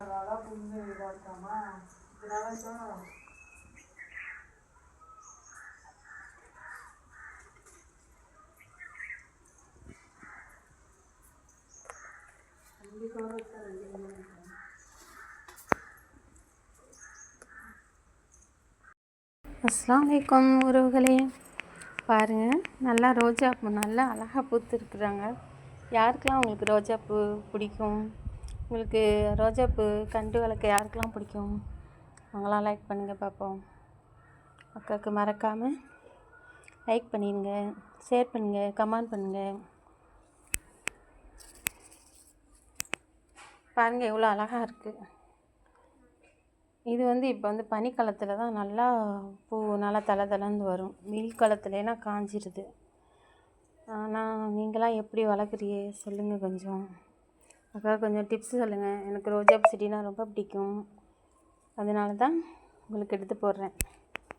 அதெல்லாம் புரிஞ்சு இதாக இருக்காமா இதனால தான் அஸ்ஸலாமு அலைக்கும் உறவுகளே, பாருங்கள் நல்லா ரோஜாப்பூ நல்லா அழகாக பூத்துருக்குறாங்க. யாருக்கெல்லாம் உங்களுக்கு ரோஜாப்பூ பிடிக்கும், உங்களுக்கு ரோஜாப்பூ கண்டு வளர்க்க யாருக்கெல்லாம் பிடிக்கும், அவங்களாம் லைக் பண்ணுங்கள் பார்ப்போம். அக்காவுக்கு மறக்காமல் லைக் பண்ணிடுங்க, ஷேர் பண்ணுங்கள், கமெண்ட் பண்ணுங்கள். பாருங்கள் எவ்வளோ அழகாக இருக்குது. இது இப்போ பனிக்காலத்தில் தான் நல்லா பூ நல்லா தளன்னு வரும். வெயில் காலத்துலலாம் காஞ்சிடுது. ஆனால் நீங்களாம் எப்படி வளர்க்குறீங்க சொல்லுங்கள். கொஞ்சம் அக்கா கொஞ்சம் டிப்ஸ் சொல்லுங்கள். எனக்கு ரோஜா செடினா ரொம்ப பிடிக்கும். அதனால தான் உங்களுக்கு எடுத்து போடுறேன்.